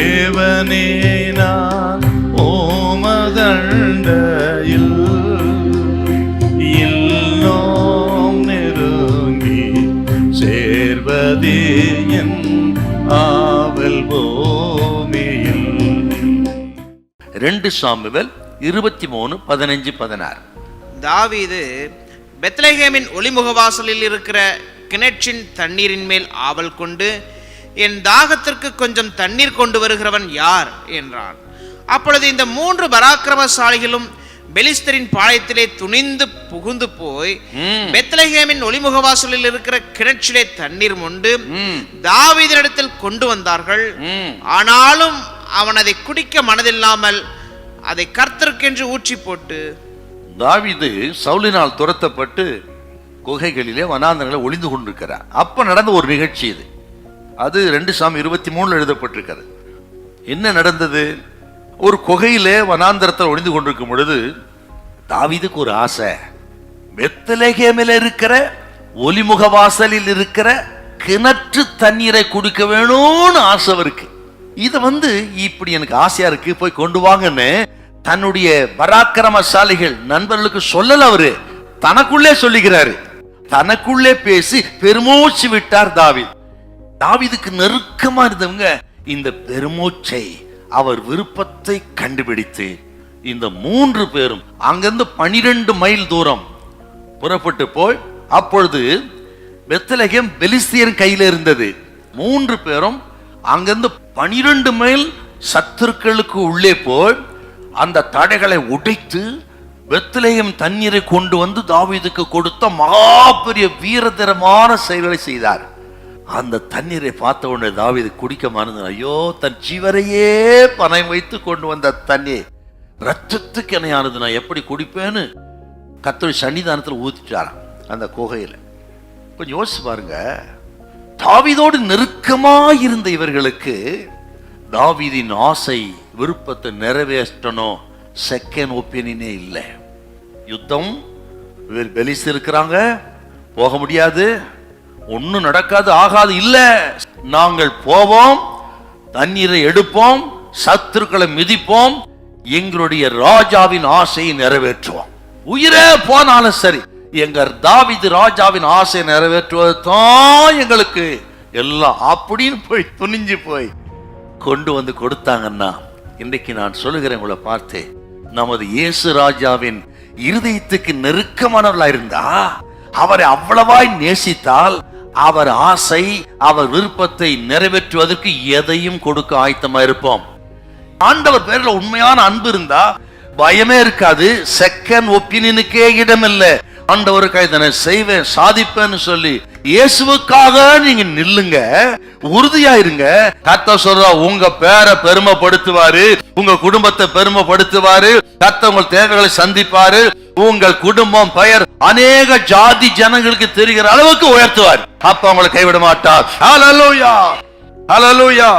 தேவனே நான் ஓமதண்டையில் இன்னும் நெருங்கி சேர்வதே என் ஆவல் பூமியில். 2 சாமுவேல் 23:15-16. தாவீது பெத்லகேமின் ஒளிமுகவாசலில் இருக்கிற கிணற்றின் தண்ணீரின் மேல் ஆவல் கொண்டு, என் தாகத்திற்கு கொஞ்சம் தண்ணீர் கொண்டு வருகிறவன் யார் என்றான். அப்பொழுது இந்த 3 பராக்கிரமசாலிகளும் பெலிஸ்தரின் பாளையத்திலே துணிந்து புகுந்து போய் பெத்லகேமின் ஒளிமுகவாசலில் இருக்கிற கிணற்றிலே தண்ணீர் மொண்டு தாவீதினிடத்தில் கொண்டு வந்தார்கள். ஆனாலும் அவன் அதை குடிக்க மனதில்லாமல் அதை கர்த்தருக்கென்று ஊற்றி போட்டு. தாவீது சவுலினால் துரத்தப்பட்டு குகைகளிலே வனாந்தரங்களில் ஒளிந்து கொண்டிருக்கிறார். அப்ப நடந்த ஒரு நிகழ்ச்சி இது. அது 2 சாமுவேல் 23 எழுதப்பட்டிருக்கிறது. என்ன நடந்தது? ஒரு குகையிலே வனாந்தரத்தில் ஒளிந்து கொண்டிருக்கும் பொழுது தாவீதுக்கு ஒரு ஆசை. பெத்லகேமில் இருக்கிற ஒலிமுக வாசலில் இருக்கிற கிணற்று தண்ணீரை குடிக்க வேணும்னு ஆசை இருக்கு. இத இப்படி எனக்கு ஆசையா இருக்கு, போய் கொண்டு வாங்கன்னு தன்னுடைய பராக்கிரமசாலிகள் நண்பர்களுக்கு சொல்லல, அவரு தனக்குள்ளே சொல்லுகிறாரு. தனக்குள்ளே பேசி பெருமூச்சு விட்டார் தாவீது. தாவீதுக்கு நெருக்கமா இருந்தவங்க இந்த பெருமூச்சை, அவர் விருப்பத்தை கண்டுபிடித்து இந்த 3 பேரும் அங்கிருந்து 12 மைல் தூரம் புறப்பட்டு போய், அப்பொழுது பெத்லகேம் பெலிஸ்தியரின் கையில இருந்தது. 3 பேரும் அங்கிருந்து 12 மைல் சத்துருக்களுக்கு உள்ளே போய் அந்த தடைகளை உடைத்து பெத்லகேம் தண்ணீரை கொண்டு வந்து தாவீதுக்கு கொடுத்த மகா பெரிய வீரதரமான செயல்களை செய்தார். அந்த தண்ணீரை பார்த்த உடனே தாவீது குடிக்க மறந்து, ஐயோ, தன் ஜீவரையே பணம் வைத்து கொண்டு வந்த தண்ணீர் ரத்தத்துக்கு இணையானது, நான் எப்படி குடிப்பேன்னு கர்த்தருடைய சன்னிதானத்தில் ஊத்திட்டாராம் அந்த குகையில. கொஞ்சம் யோசிச்சு பாருங்க, தாவீதோடு நெருக்கமா இருந்த இவர்களுக்கு தாவீதின் ஆசை விருப்பத்தை நிறைவேற்றணும் செகண்ட் ஒப்பீனியனே இல்லை. யுத்தம், பெலிஸ்தர் இருக்கிறாங்க, போக முடியாது, ஒன்னும் நடக்காது, ஆகாது, இல்ல, நாங்கள் போவோம், தண்ணீரை எடுப்போம், சத்துருக்களை மிதிப்போம், எங்களுடைய ராஜாவின் ஆசையை நிறைவேற்றுவோம், உயிரே போனாலும் சரி, எங்க தாவீது ராஜாவின் ஆசையை நிறைவேற்றுவது தான் எங்களுக்கு எல்லாம் அப்படின்னு போய் துணிஞ்சு போய் கொண்டு வந்து கொடுத்தாங்கன்னா, இன்றைக்கு நான் சொல்லுகிறேன் உங்களை பார்த்து, நமது இயேசு ராஜாவின் இருதயத்துக்கு நெருக்கமானவர்களா இருந்தா, அவரை அவ்வளவாய் நேசித்தால், அவர் ஆசை, அவர் விருப்பத்தை நிறைவேற்றுவதற்கு எதையும் கொடுக்க ஆயத்தமா இருப்போம். ஆண்டவர் பேர்ல உண்மையான அன்பு இருந்தா பயமே இருக்காது, செகண்ட் ஒப்பீனியனுக்கே இடமில்லை. ஆண்டவருக்காக இதனை செய்வேன், சாதிப்பேன்னு சொல்லி இயேசுவுக்காக நீங்க நில்லுங்க, உறுதியா இருங்க. கர்த்தர் சொல்றா, உங்க பேரை பெருமைப்படுத்துவாரு, உங்க குடும்பத்தை பெருமைப்படுத்துவாரு, கர்த்தர் உங்கள் தேவைகளை சந்திப்பாரு, உங்கள் குடும்பம் பெயர் அநேக ஜாதி ஜனங்களுக்கு தெரிகிற அளவுக்கு உயர்த்துவார். அப்ப அவங்களை கைவிட மாட்டார். ஹல்லேலூயா, ஹல்லேலூயா.